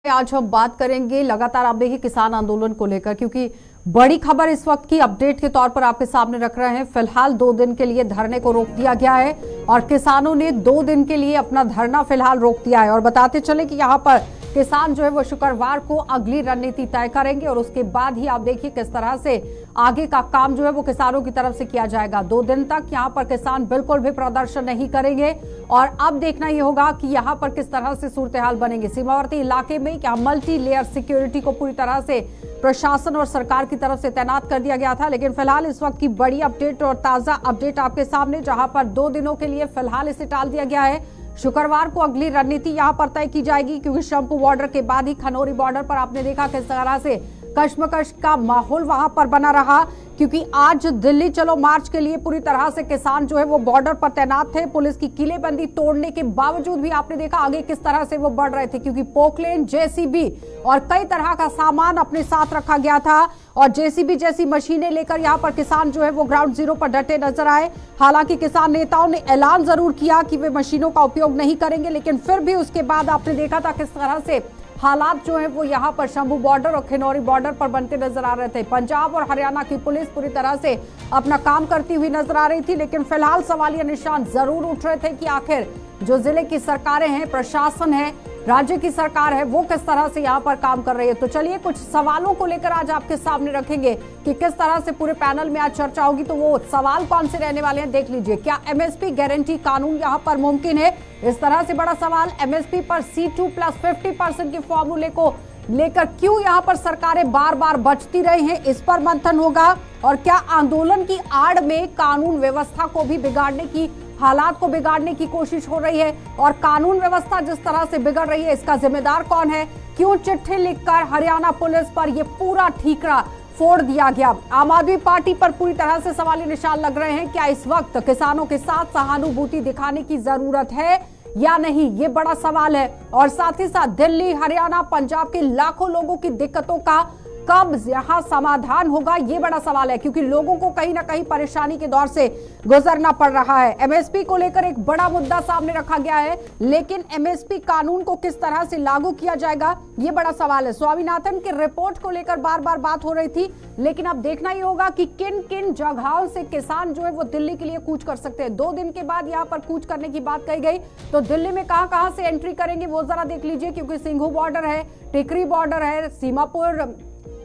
आज हम बात करेंगे लगातार आप देखिए किसान आंदोलन को लेकर, क्योंकि बड़ी खबर इस वक्त की अपडेट के तौर पर आपके सामने रख रहे हैं। फिलहाल 2 दिन के लिए धरने को रोक दिया गया है और किसानों ने 2 दिन के लिए अपना धरना फिलहाल रोक दिया है। और बताते चले कि यहाँ पर किसान जो है वो शुक्रवार को अगली रणनीति तय करेंगे और उसके बाद ही आप देखिए किस तरह से आगे का काम जो है वो किसानों की तरफ से किया जाएगा। 2 दिन तक यहाँ पर किसान बिल्कुल भी प्रदर्शन नहीं करेंगे और अब देखना ये होगा कि यहाँ पर किस तरह से सूरत हाल बनेगी। सीमावर्ती इलाके में क्या मल्टी लेयर सिक्योरिटी को पूरी तरह से प्रशासन और सरकार की तरफ से तैनात कर दिया गया था, लेकिन फिलहाल इस वक्त की बड़ी अपडेट और ताजा अपडेट आपके सामने, जहां पर 2 दिनों के लिए फिलहाल इसे टाल दिया गया है। शुक्रवार को अगली रणनीति यहां पर तय की जाएगी, क्योंकि शंभू बॉर्डर के बाद ही खनौरी बॉर्डर पर आपने देखा किस तरह से कश्मकश का माहौल वहां पर बना रहा, क्योंकि आज दिल्ली चलो मार्च के लिए पूरी तरह से किसान जो है वो बॉर्डर पर तैनात थे। पुलिस की किलेबंदी तोड़ने के बावजूद भी आपने देखा आगे किस तरह से वो बढ़ रहे थे, क्योंकि पोकलेन, जेसीबी और कई तरह का सामान अपने साथ रखा गया था और जेसीबी जैसी मशीनें लेकर यहाँ पर किसान जो है वो ग्राउंड जीरो पर डटे नजर आए। हालांकि किसान नेताओं ने ऐलान जरूर किया कि वे मशीनों का उपयोग नहीं करेंगे, लेकिन फिर भी उसके बाद आपने देखा था किस तरह से हालात जो है वो यहाँ पर शंभू बॉर्डर और खिनौरी बॉर्डर पर बनते नजर आ रहे थे। पंजाब और हरियाणा की पुलिस पूरी तरह से अपना काम करती हुई नजर आ रही थी, लेकिन फिलहाल सवालिया निशान जरूर उठ रहे थे कि आखिर जो जिले की सरकारें हैं, प्रशासन है, राज्य की सरकार है, वो किस तरह से यहाँ पर काम कर रही है। तो चलिए कुछ सवालों को लेकर आज आपके सामने रखेंगे कि किस तरह से पूरे पैनल में आज चर्चा होगी। तो वो सवाल कौन से रहने वाले हैं देख लीजिए। क्या एमएसपी गारंटी कानून यहाँ पर मुमकिन है? इस तरह से बड़ा सवाल। एमएसपी पर C2+50% के फॉर्मूले को लेकर क्यों यहाँ पर सरकारें बार बार बचती रही हैं, इस पर मंथन होगा। और क्या आंदोलन की आड़ में कानून व्यवस्था को भी बिगाड़ने की, हालात को बिगाड़ने की कोशिश हो रही है, और कानून व्यवस्था जिस तरह से बिगड़ रही है इसका जिम्मेदार कौन है? क्यों चिट्ठी लिखकर हरियाणा पुलिस पर यह पूरा ठीकरा फोड़ दिया गया? आम आदमी पार्टी पर पूरी तरह से सवालिया निशान लग रहे हैं। क्या इस वक्त किसानों के साथ सहानुभूति दिखाने की जरूरत है या नहीं, ये बड़ा सवाल है। और साथ ही साथ दिल्ली, हरियाणा, पंजाब के लाखों लोगों की दिक्कतों का कब यहाँ समाधान होगा, ये बड़ा सवाल है, क्योंकि लोगों को कहीं ना कहीं परेशानी के दौर से गुजरना पड़ रहा है। एमएसपी को लेकर एक बड़ा मुद्दा सामने रखा गया है, लेकिन एमएसपी कानून को किस तरह से लागू किया जाएगा, ये बड़ा सवाल है। स्वामीनाथन की रिपोर्ट को लेकर बार बार बात हो रही थी, लेकिन अब देखना ही होगा कि किन किन जगहों से किसान जो है वो दिल्ली के लिए कूच कर सकते हैं। 2 दिन के बाद यहाँ पर कूच करने की बात कही गई, तो दिल्ली में कहां से एंट्री करेंगे वो जरा देख लीजिए, क्योंकि सिंघू बॉर्डर है, टिकरी बॉर्डर है, सीमापुर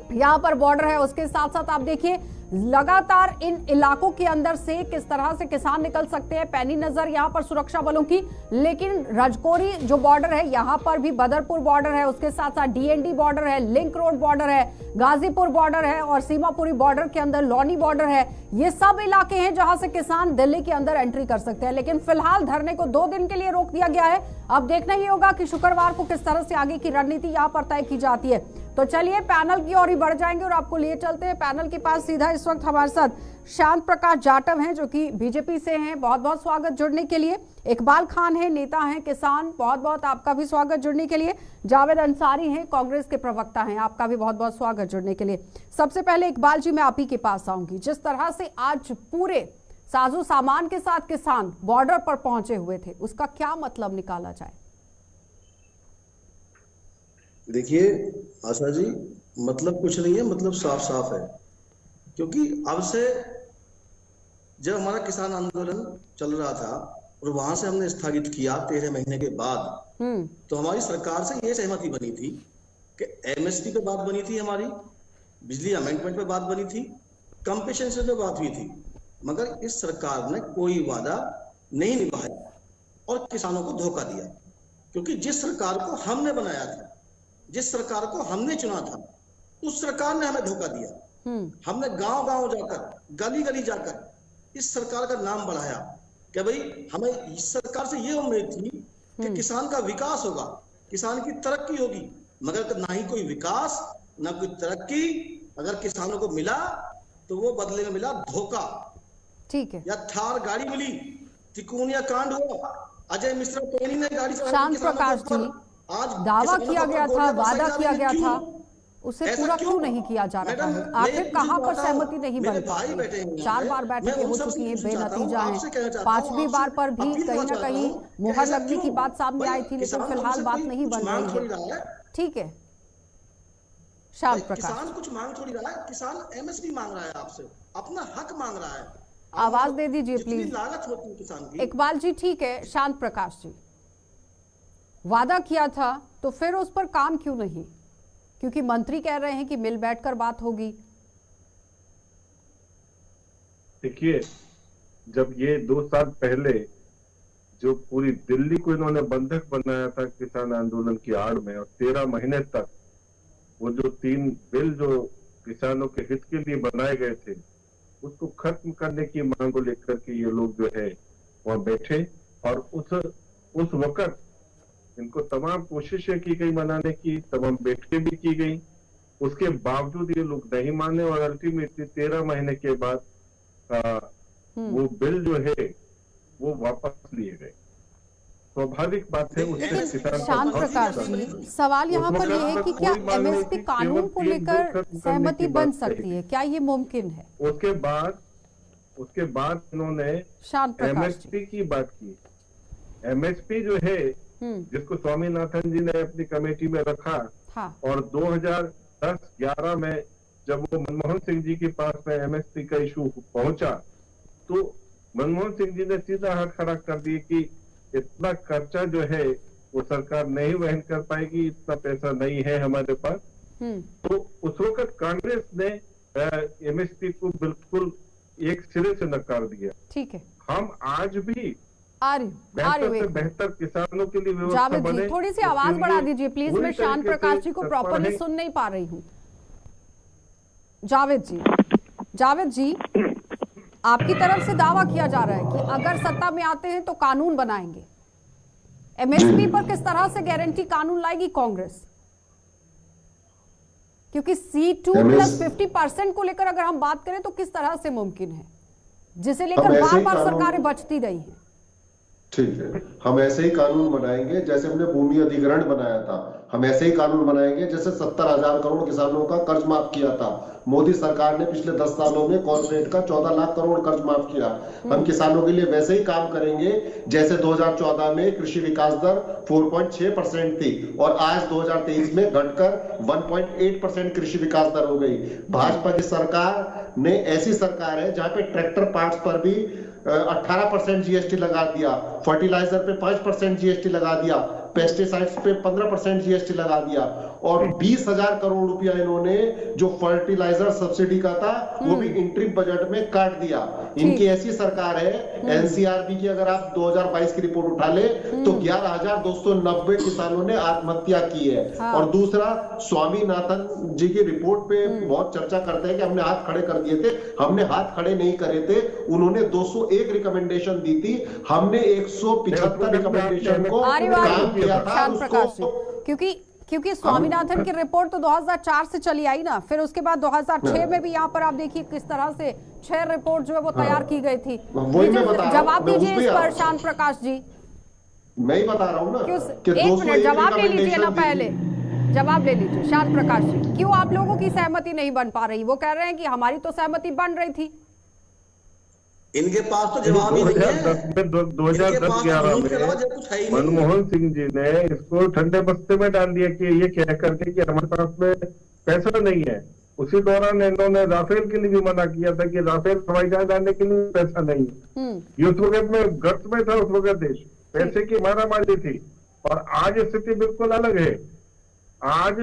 यहाँ पर बॉर्डर है। उसके साथ साथ आप देखिए लगातार इन इलाकों के अंदर से किस तरह से किसान निकल सकते हैं। पैनी नजर यहाँ पर सुरक्षा बलों की, लेकिन रजकोरी जो बॉर्डर है यहाँ पर भी बदरपुर बॉर्डर है, उसके साथ साथ डीएनडी बॉर्डर है, लिंक रोड बॉर्डर है, गाजीपुर बॉर्डर है और सीमापुरी बॉर्डर के अंदर लौनी बॉर्डर है। ये सब इलाके हैं जहां से किसान दिल्ली के अंदर एंट्री कर सकते हैं, लेकिन फिलहाल धरने को 2 दिन के लिए रोक दिया गया है। अब देखना ये होगा कि शुक्रवार को किस तरह से आगे की रणनीति यहाँ पर तय की जाती है। तो चलिए पैनल की ओर ही बढ़ जाएंगे और आपको लिए चलते हैं पैनल के पास सीधा। इस वक्त हमारे साथ शांत प्रकाश जाटव हैं जो कि बीजेपी से हैं, बहुत बहुत स्वागत जुड़ने के लिए। इकबाल खान है, नेता हैं किसान, बहुत बहुत आपका भी स्वागत जुड़ने के लिए। जावेद अंसारी हैं, कांग्रेस के प्रवक्ता हैं, आपका भी बहुत बहुत स्वागत जुड़ने के लिए। सबसे पहले इकबाल जी मैं आप ही के पास आऊंगी। जिस तरह से आज पूरे साजो सामान के साथ किसान बॉर्डर पर पहुंचे हुए थे, उसका क्या मतलब निकाला जाए? देखिए आशा जी, मतलब कुछ नहीं है, मतलब साफ साफ है। क्योंकि अब से जब हमारा किसान आंदोलन चल रहा था और वहां से हमने स्थगित किया 13 महीने के बाद, तो हमारी सरकार से ये सहमति बनी थी कि एमएसपी पे बात बनी थी, हमारी बिजली अमेंडमेंट पे बात बनी थी, कंपेंसेशन पे बात हुई थी, मगर इस सरकार ने कोई वादा नहीं निभाया और किसानों को धोखा दिया। क्योंकि जिस सरकार को हमने बनाया था, जिस सरकार को हमने चुना था, उस सरकार ने हमें धोखा दिया। हमने गांव गांव जाकर, गली गली जाकर इस सरकार का नाम बढ़ाया कि भाई हमें इस सरकार से ये उम्मीद थी कि किसान का विकास होगा, किसान की तरक्की होगी, मगर ना ही कोई विकास ना कोई तरक्की अगर किसानों को मिला तो वो बदले में मिला धोखा। ठीक है, या थार गाड़ी मिली, तिकोनिया कांड हुआ, अजय मिश्रा टोनी ने गाड़ी शांत प्रकाश जी, आज दावा किया गया था, वादा किया गया था, उसे पूरा क्यों नहीं किया जा रहा है? आखिर कहां पर सहमति नहीं बन पाई? 4 बार बैठकें हो चुकी हैं, बेनतीजा है। 5वीं बार पर भी कहीं ना कहीं मुहर लगने की बात सामने आई थी, लेकिन फिलहाल बात नहीं बन रही है। ठीक है श्याम भाई, प्रकाश। किसान कुछ मांग थोड़ी रहा है, किसान एमएसपी मांग रहा है आपसे, अपना हक मांग रहा है। आवाज दे दीजिए जितनी प्लीज। लागत होती है किसान की। इकबाल जी ठीक है, शांत प्रकाश जी, वादा किया था तो फिर उस पर काम क्यों नहीं? क्योंकि मंत्री कह रहे हैं कि मिल बैठकर बात होगी। देखिए, जब ये 2 साल पहले जो पूरी दिल्ली को इन्होंने बंधक बनाया था किसान आंदोलन की आड़ में, और 13 महीने तक वो जो 3 बिल जो किसानों के हित के लिए बनाए गए थे उसको खत्म करने की मांग को लेकर के ये लोग जो है वहां बैठे, और उस वक्त इनको तमाम कोशिशें की गई मनाने की, तमाम बैठकें भी की गई, उसके बावजूद ये लोग नहीं माने और अल्टीमेटली 13 महीने के बाद वो बिल जो है वो वापस लिए गए। स्वाभाविक बात है उससे किसान शांत प्रकाश जी, सवाल यहाँ पर यह है कि क्या एमएसपी कानून को लेकर सहमति बन सकती है, क्या ये मुमकिन है? उसके बाद इन्होंने शांत प्रकाश जी, एमएसपी की बात की। एमएसपी जो है जिसको स्वामीनाथन जी ने अपनी कमेटी में रखा, हाँ, और 2010-11 में जब वो मनमोहन सिंह जी के पास में एमएसपी का इशू पहुंचा तो मनमोहन सिंह जी ने सीधा हाथ खड़ा कर दिए कि इतना खर्चा जो है वो सरकार नहीं वहन कर पाएगी, इतना पैसा नहीं है हमारे पास। तो उस वक्त कांग्रेस ने एमएसपी को बिल्कुल एक सिरे से नकार दिया। ठीक है, हम आज भी बेहतर से बेहतर किसानों के लिए व्यवस्था जावेद बने। जी थोड़ी सी आवाज बढ़ा दीजिए प्लीज, मैं शांत प्रकाश जी को प्रॉपरली सुन नहीं पा रही हूँ। जावेद जी आपकी तरफ से दावा किया जा रहा है कि अगर सत्ता में आते हैं तो कानून बनाएंगे। एमएसपी पर किस तरह से गारंटी कानून लाएगी कांग्रेस? क्योंकि C2+50% को लेकर अगर हम बात करें तो किस तरह से मुमकिन है, जिसे लेकर बार बार सरकारें बचती रही हैं। ठीक है, हम ऐसे ही कानून बनाएंगे जैसे हमने भूमि अधिग्रहण बनाया था, हम ऐसे ही कानून बनाएंगे जैसे 70,000 करोड़ किसानों का कर्ज माफ किया था। मोदी सरकार ने पिछले 10 सालों में कॉर्पोरेट का 14 लाख करोड़ कर्ज माफ किया। हम किसानों के लिए वैसे ही काम करेंगे जैसे 2014 में कृषि विकास दर 4.6% थी और आज 2023 में घटकर 1.8% कृषि विकास दर हो गई। भाजपा की सरकार ने ऐसी सरकार है जहां पे ट्रैक्टर पार्ट्स पर भी 18% जीएसटी लगा दिया, फर्टिलाइजर पे 5% जीएसटी लगा दिया, पेस्टिसाइड्स पे 15% जीएसटी लगा दिया, और 20,000 करोड़ रुपया इन्होंने जो फर्टिलाइजर सब्सिडी का था वो भी इंट्रीम बजट में काट दिया। इनकी ऐसी सरकार है, एनसीआरबी की अगर आप 2022 की रिपोर्ट उठा ले तो 11,290 किसानों ने आत्महत्या की है। और दूसरा, स्वामीनाथन जी की रिपोर्ट पे बहुत चर्चा करते हैं कि हमने हाथ खड़े कर दिए थे, हमने हाथ खड़े नहीं करे थे। उन्होंने 201 रिकमेंडेशन दी थी, हमने 175 रिकमेंडेशन को काम किया था उसको। क्योंकि स्वामीनाथन की रिपोर्ट तो 2004 से चली आई ना, फिर उसके बाद 2006 में भी यहाँ पर आप देखिए किस तरह से 6 रिपोर्ट जो है वो तैयार की गई थी। जवाब दीजिए इस पर शांत प्रकाश जी। मैं ही बता रहा हूँ ना कि 1 मिनट जवाब ले लीजिए ना, पहले जवाब ले लीजिए शांत प्रकाश जी। क्यों आप लोगों की सहमति नहीं बन पा रही? वो कह रहे हैं कि हमारी तो सहमति बन रही थी। इनके पास तो जवाब ही नहीं है। 2010-11 में मनमोहन सिंह जी ने इसको ठंडे बस्ते में डाल दिया कि ये कह करके कि हमारे पास में पैसा नहीं है। उसी दौरान इन्होंने राफेल के लिए भी मना किया था कि राफेल हवाई जहाज डालने के लिए पैसा नहीं है। ये उस वक्त में गर्त में था, उस वक्त देश पैसे की मारामारी थी। और आज स्थिति बिल्कुल अलग है। आज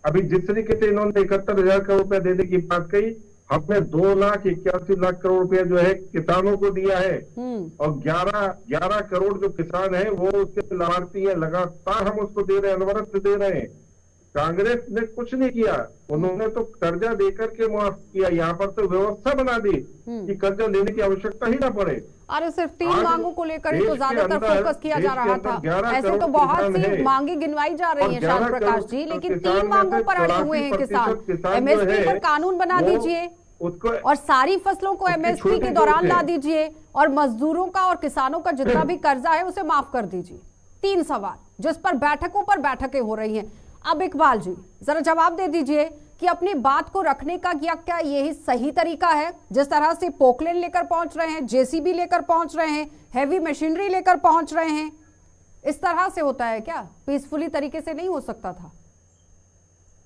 अभी जिस तरीके से इन्होंने 71,000 करोड़ रुपया देने की बात कही, हमने 2,81,00,000 करोड़ रुपया जो है किसानों को दिया है, और 11 करोड़ जो किसान है वो उसके लाभार्थी है। लगातार हम उसको दे रहे हैं, अनवरत दे रहे हैं। कांग्रेस ने कुछ नहीं किया, उन्होंने तो कर्जा देकर के मुआफ किया। यहाँ पर तो व्यवस्था बना दी कि कर्जा लेने की आवश्यकता ही ना पड़े। अरे सिर्फ 3 मांगों को लेकर ही तो ज्यादातर फोकस किया जा रहा था। ऐसे तो बहुत सी मांगे गिनवाई जा रही हैं शांत प्रकाश जी, लेकिन 3 मांगों पर अड़े हुए हैं किसान। एमएसपी पर कानून बना दीजिए और सारी फसलों को एमएसपी के दौरान ला दीजिए, और मजदूरों का और किसानों का जितना भी कर्जा है उसे माफ कर दीजिए। 3 सवाल जिस पर बैठकों पर बैठकें हो रही हैं। अब इकबाल जी जरा जवाब दे दीजिए कि अपनी बात को रखने का क्या यही सही तरीका है? जिस तरह से पोकलेन लेकर पहुंच रहे हैं, जेसीबी लेकर पहुंच रहे हैं, हैवी मशीनरी लेकर पहुंच रहे हैं, इस तरह से होता है क्या? पीसफुली तरीके से नहीं हो सकता था?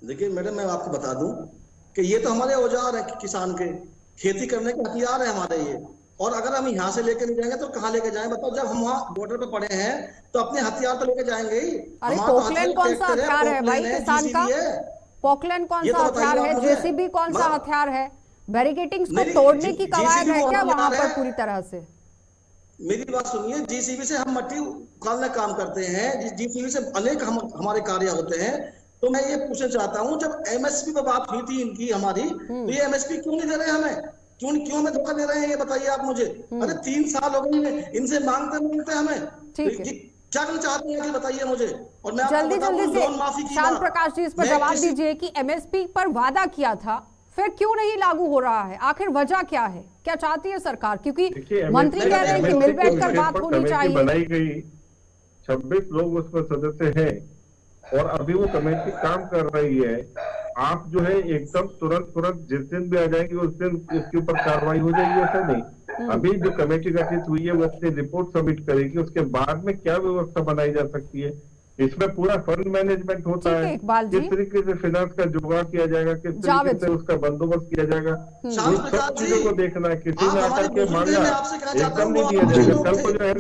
देखिए मैडम, मैं आपको बता दूं कि ये तो हमारे औजार है किसान के, खेती करने के हथियार है हमारे ये। और अगर हम यहाँ से लेके नहीं जाएंगे तो कहाँ लेके जाएं बताओ? जब हम वहाँ बॉर्डर पे पड़े हैं तो अपने हथियार तो लेके जाएंगे ही। अरे हमारा तो पोकलैंड कौन सा हथियार है भाई किसान का? पोकलैंड कौन सा हथियार है? जेसीबी कौन सा हथियार है? बैरिकेटिंग्स को तोड़ने की कवायद है क्या वहां पर पूरी तरह से? मेरी बात सुनिए, जीसीबी से हम मट्टी उखाड़ने का काम करते हैं, जीसीबी से अनेक हमारे कार्य होते हैं। तो मैं ये पूछना चाहता हूँ, जब एमएसपी पे बात हुई थी इनकी हमारी, तो ये एमएसपी क्यों नहीं दे रहे हमें? क्यों हमें धोखा दे रहे हैं, ये बताइए आप मुझे। अरे 3 साल हो गए इनसे मांगते हमें, क्या करना चाहते हैं बताइए मुझे। और मैं जल्दी से शांत प्रकाश जी इस पर जवाब दीजिए कि एमएसपी पर वादा किया था, फिर क्यों नहीं लागू हो रहा है? आखिर वजह क्या है? क्या चाहती है सरकार? क्योंकि मंत्री कह रहे हैं कि मिल बैठकर बात होनी चाहिए। बनाई गई 26 लोग उसमें सदस्य हैं और अभी वो कमेटी काम कर रही है। आप जो है एकदम तुरंत जिस दिन भी आ जाएंगे उस दिन इसके ऊपर कार्रवाई हो जाएगी, ऐसा नहीं। अभी जो कमेटी गठित हुई है वो अपनी रिपोर्ट सबमिट करेगी, उसके बाद में क्या व्यवस्था बनाई जा सकती है। इसमें पूरा फंड मैनेजमेंट होता है, किस तरीके से फाइनेंस का जुगाड़ किया जाएगा, किस तरीके से उसका बंदोबस्त किया जाएगा, सब चीजों को देखना है। किसी ने आकर के मांगा एकदम नहीं दिया जाएगा। कल को जो है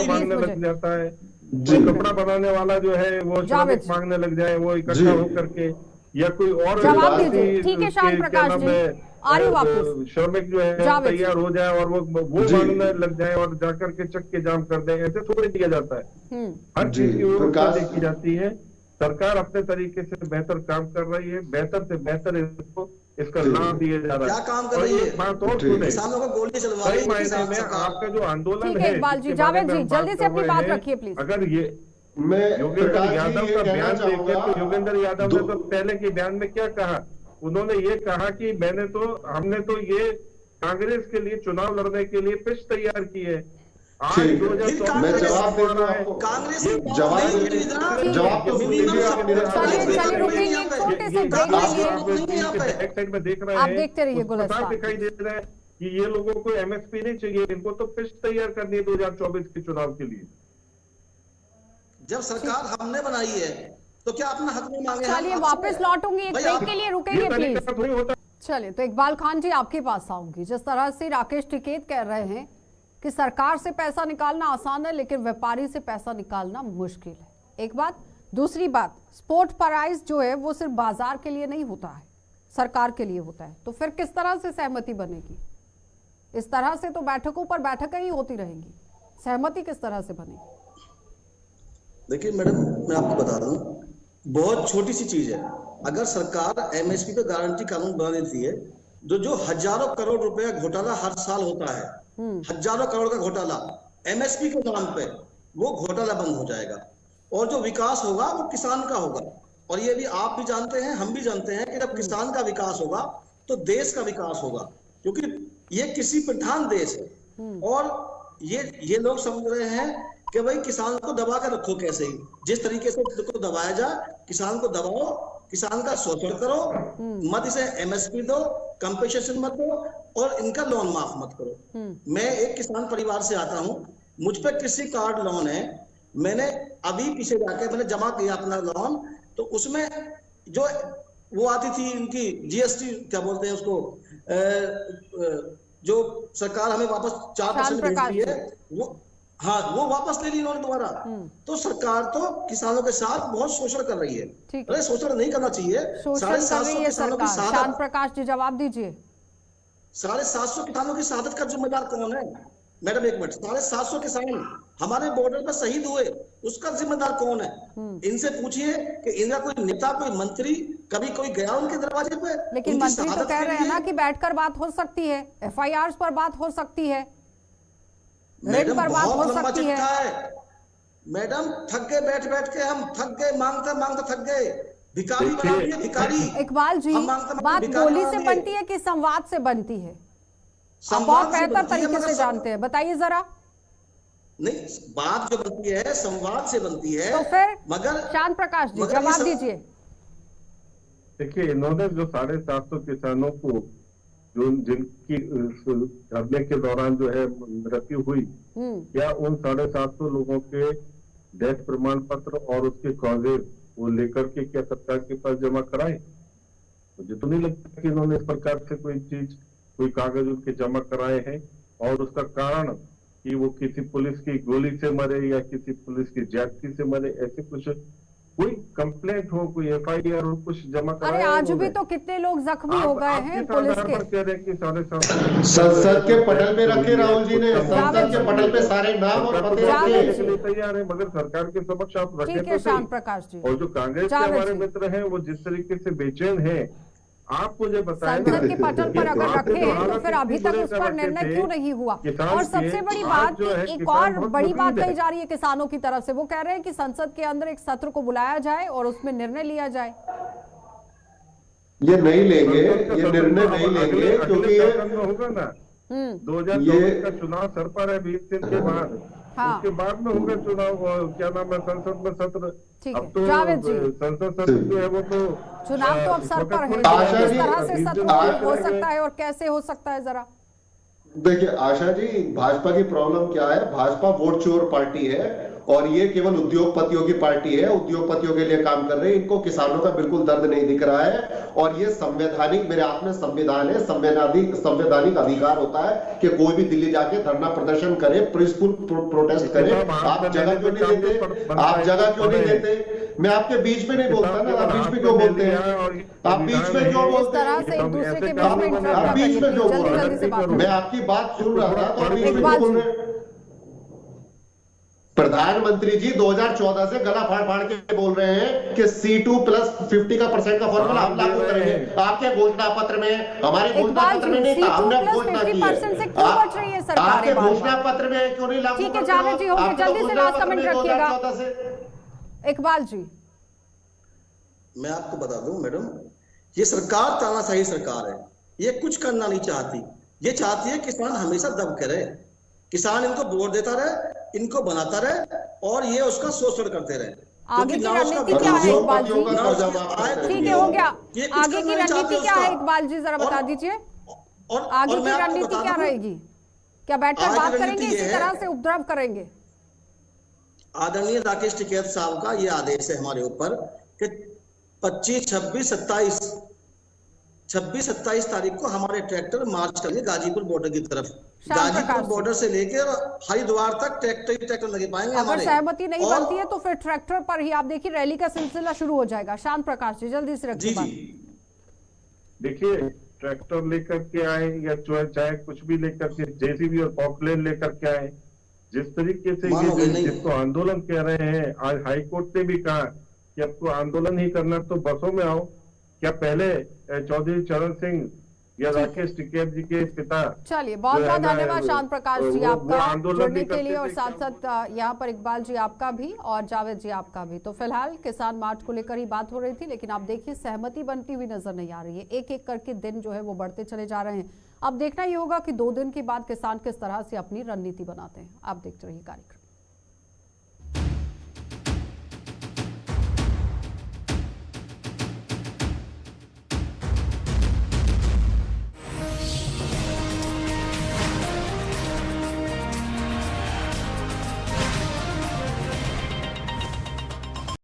मांगने लग जाता है, जो कपड़ा बनाने वाला जो है वो श्रमिक मांगने लग जाए, वो इकट्ठा होकर के, या कोई और ठीक है शांत प्रकाश जी, श्रमिक जो है तैयार हो जाए और वो मांगने लग जाए और जाकर के चक्के जाम कर दें, ऐसे थोड़ी दिया जाता है। हर चीज की व्यवस्था देखी जाती है। सरकार अपने तरीके से बेहतर काम कर रही है, बेहतर से बेहतर इसका लाभ दिया जा रहा है। क्या काम कर रही है? एक बात और सुने, किसानों को गोली चलवा रही है। सही मायने में आपका जो आंदोलन है, इकबाल जी, जावेद जी जल्दी से अपनी बात रखिए प्लीज। अगर ये योगेंद्र यादव का बयान देखे तो योगेंद्र यादव ने तो पहले के बयान में क्या कहा? उन्होंने ये कहा कि हमने तो ये कांग्रेस के लिए चुनाव लड़ने के लिए पिच तैयार की है। आज 2024 मैं जवाब दे रहा हूं आपको। कांग्रेस बैक साइड में देख रहे हैं, आप देखते रहिए गुलस्तान। दिखाई दे रहा है कि ये लोगों को एमएसपी नहीं चाहिए, इनको तो पिच तैयार करनी है 2024 के चुनाव के लिए। जब सरकार हमने बनाई है तो क्या अपना हक नहीं मांगे? चलिए वापस लौटूंगी, एक ब्रेक के लिए रुकेंगे प्लीज। चलिए तो इकबाल खान जी आपके पास आऊंगी। जिस तरह से राकेश टिकैत कह रहे हैं कि सरकार से पैसा निकालना आसान है लेकिन व्यापारी से पैसा निकालना मुश्किल है, एक बात। दूसरी बात, स्पोर्ट प्राइस जो है वो सिर्फ बाजार के लिए नहीं होता है, सरकार के लिए होता है। तो फिर किस तरह से सहमति बनेगी? इस तरह से तो बैठकों पर बैठकें ही होती रहेंगी, सहमति किस तरह से बनेगी? देखिए मैडम, मैं आपको बता दूं, बहुत छोटी सी चीज है। अगर सरकार एमएसपी पे गारंटी कानून बना देती है, जो हजारों करोड़ रुपए का घोटाला हर साल होता है, हजारों करोड़ का घोटाला एमएसपी के नाम पे, वो घोटाला बंद हो जाएगा और जो विकास होगा वो किसान का होगा। और ये भी आप भी जानते हैं, हम भी जानते हैं कि जब किसान का विकास होगा तो देश का विकास होगा, क्योंकि ये कृषि प्रधान देश है। और ये लोग समझ रहे हैं कि भाई किसान को दबा कर रखो, कैसे ही जिस तरीके से उसको दबाया जाए, किसान को दबाओ, किसान का शोषण करो, मत इसे एमएसपी दो, कंपेंसेशन मत दो और इनका लोन माफ मत करो। मैं एक किसान परिवार से आता हूं, मुझ पे कृषि कार्ड लोन है, मैंने अभी पीछे जाके मैंने जमा किया अपना लोन, तो उसमें जो वो आती थी इनकी जीएसटी, क्या बोलते हैं उसको, जो सरकार हमें वापस 4% भेजती है, वो वापस ले ली इन्होंने दोबारा। तो सरकार तो किसानों के साथ बहुत शोषण कर रही है। अरे शोषण नहीं करना चाहिए। 750 किसानों की शहादत। शांत प्रकाश जी जवाब दीजिए। 750 किसानों की शहादत का जिम्मेदार कौन है? मैडम एक मिनट, 750 किसान हमारे बॉर्डर पर शहीद हुए, उसका जिम्मेदार कौन है? इनसे पूछिए कि इनका कोई नेता, कोई मंत्री कभी कोई गया उनके दरवाजे पे? लेकिन मंत्री तो कह रहे हैं ना कि बैठकर बात हो सकती है, एफआईआर पर बात हो सकती है, मैडम बहुत लंबा चिट्ठा है। मैडम थक गए, बैठ के हम थक गए, मांगते थक गए, भिखारी बना दिए भिखारी। इकबाल जी, बात गोली से बनती है कि संवाद से बनती है? आप और बेहतर तरीके से जानते हैं, बताइए जरा। नहीं, बात जो बनती है संवाद से बनती है। तो फिर मगर शांत प्रकाश जी जवाब दीजिए। देखिए, इन्होंने जो 750 किसानों को जिनकी धरने के दौरान जो है मृत्यु हुई, क्या उन 750 लोगों के डेथ प्रमाण पत्र और उसके कॉजेज वो लेकर के क्या सरकार के पास जमा कराए? मुझे तो नहीं लगता कि इन्होंने इस प्रकार से कोई चीज, कोई कागज उनके जमा कराए हैं। और उसका कारण कि वो किसी पुलिस की गोली से मरे या किसी पुलिस की ज्यादती से मरे, ऐसे कुछ कोई कंप्लेंट हो, कोई FIR हो, कुछ जमा अरे कराया आज भी उन्होंने? तो कितने लोग जख्मी हो गए हैं पुलिस के। कह रहे हैं कि 7.5 संसद के पटल पे रखे राहुल जी ने, संसद के पटल पे सारे नाम और पते जावेद रखे। जी। लिए तैयार है, मगर सरकार के समक्ष आप रखें ठीक है तो श्याम सही। प्रकाश जी। और जो कांग्रेस के जावेद हमारे जी। मित्र हैं वो जिस तरीके से बेचैन हैं, आप मुझे बताएं संसद के पटल पर अगर आपने रखे हैं तो हालात फिर अभी इतने तक बड़े उस पर कर रखे निर्णय थे, क्यों नहीं हुआ? किसान और के सबसे बड़ी आज बात जो है कि एक किसान और बहुत बड़ी बात मुफीद है। कही जा रही है किसानों की तरफ से। वो कह रहे हैं कि संसद के अंदर एक सत्र को बुलाया जाए और उसमें निर्णय लिया जाए। ये नहीं लेंगे, ये निर्णय नहीं लेंगे, क्योंकि ये होगा ना 2024 ये का चुनाव सर पर है 20 दिन के बाद। हाँ। उसके बाद में होगा चुनाव, क्या नाम है, संसद में सत्र। ठीक अब है तो जावेद जी, संसद सत्र जो है वो तो चुनाव तो अब सर पर है, आशा किस जी, तरह से 20 सत्र दिन हो लगेंगे। सकता है और कैसे हो सकता है जरा? देखिए आशा जी, भाजपा की प्रॉब्लम क्या है? भाजपा वोट चोर पार्टी है और ये केवल उद्योगपतियों की पार्टी है, उद्योगपतियों के लिए काम कर रहे हैं। इनको किसानों का बिल्कुल दर्द नहीं दिख रहा है। और ये संवैधानिक, मेरे हाथ में संविधान है, संवैधानिक अधिकार होता है कि कोई भी दिल्ली जाके धरना प्रदर्शन करे, पीसफुल प्रोटेस्ट करे। आप जगह क्यों नहीं देते? आप जगह क्यों नहीं देते? मैं आपके बीच में नहीं बोलता ना, आप बीच में क्यों बोलते हैं? आप बीच में क्यों इस बोलते तरह हैं? से एक दूसरे के बीच में आप इंटरप्ट बीच में क्यों बोल जल्दी रहे जल्दी से बात हैं? मैं आपकी बात सुन रहा था तो आप बीच में इकबाल क्यों बोल जी। रहे हैं? प्रधानमंत्री जी 2014 से गला फाड़ फाड़ के बोल रहे हैं कि C2+50% का फॉर्मूला हम लागू करेंगे। आपके घोषणा पत्र में, हमारे घोषणा इकबाल पत्र में जी, नहीं था, हमने अब घोषणा की है। 50% से क्यों बच रही है सरकारें आपके बार-बार? घोषणा पत्र में क्यों नहीं लागू? ठीक है जावेद जी, होंगे जल्दी से लास्ट कमेंट रखिएगा। इकबाल जी, मैं आपको बता दूं मैडम, ये सरकार तानाशाही सरकार है। ये कुछ करना नहीं चाहती। ये चाहती है किसान हमेशा दब के रहे, किसान इनको वोट देता रहे, इनको बनाता रहे और ये उसका शोषण करते रहे। आगे की रणनीति क्या है इकबाल जी? ठीक है, हो गया। आगे की रणनीति क्या है इकबाल जी, जरा बता दीजिए। आगे की रणनीति क्या रहेगी? क्या बैठकर बात करेंगे, इसी तरह से उपद्रव करेंगे? आदरणीय राकेश टिकैत साहब का ये आदेश है हमारे ऊपर कि 25, 26, 27 तारीख को हमारे ट्रैक्टर मार्च करेंगे गाजीपुर बॉर्डर की तरफ। गाजीपुर बॉर्डर से लेकर हरिद्वार तक ट्रैक्टर लगे पाएंगे अगर हमारे। सहमति नहीं बनती है तो फिर ट्रैक्टर पर ही आप देखिए रैली का सिलसिला शुरू हो जाएगा। शांत प्रकाश जी, जल्दी से रखिए बात। देखिए, ट्रैक्टर लेकर के आए या चाहे कुछ भी लेकर के, JCB और पॉकलेन लेकर के आए, जिस तरीके से ये जिसको आंदोलन कह रहे हैं, आज हाईकोर्ट ने भी कहा कि आपको आंदोलन ही करना तो बसों में आओ। क्या पहले चौधरी चरण सिंह या राकेश टिकैत जी के पिता? चलिए, बहुत बहुत धन्यवाद शांत प्रकाश जी आपका जुड़ने के लिए, और साथ साथ यहाँ पर इकबाल जी आपका भी और जावेद जी आपका भी। तो फिलहाल किसान मार्च को लेकर ही बात हो रही थी, लेकिन आप देखिए सहमति बनती हुई नजर नहीं आ रही है। एक एक करके दिन जो है वो बढ़ते चले जा रहे हैं। अब देखना ये होगा कि 2 दिन के बाद किसान किस तरह से अपनी रणनीति बनाते हैं। आप देखते रहिए कार्यक्रम।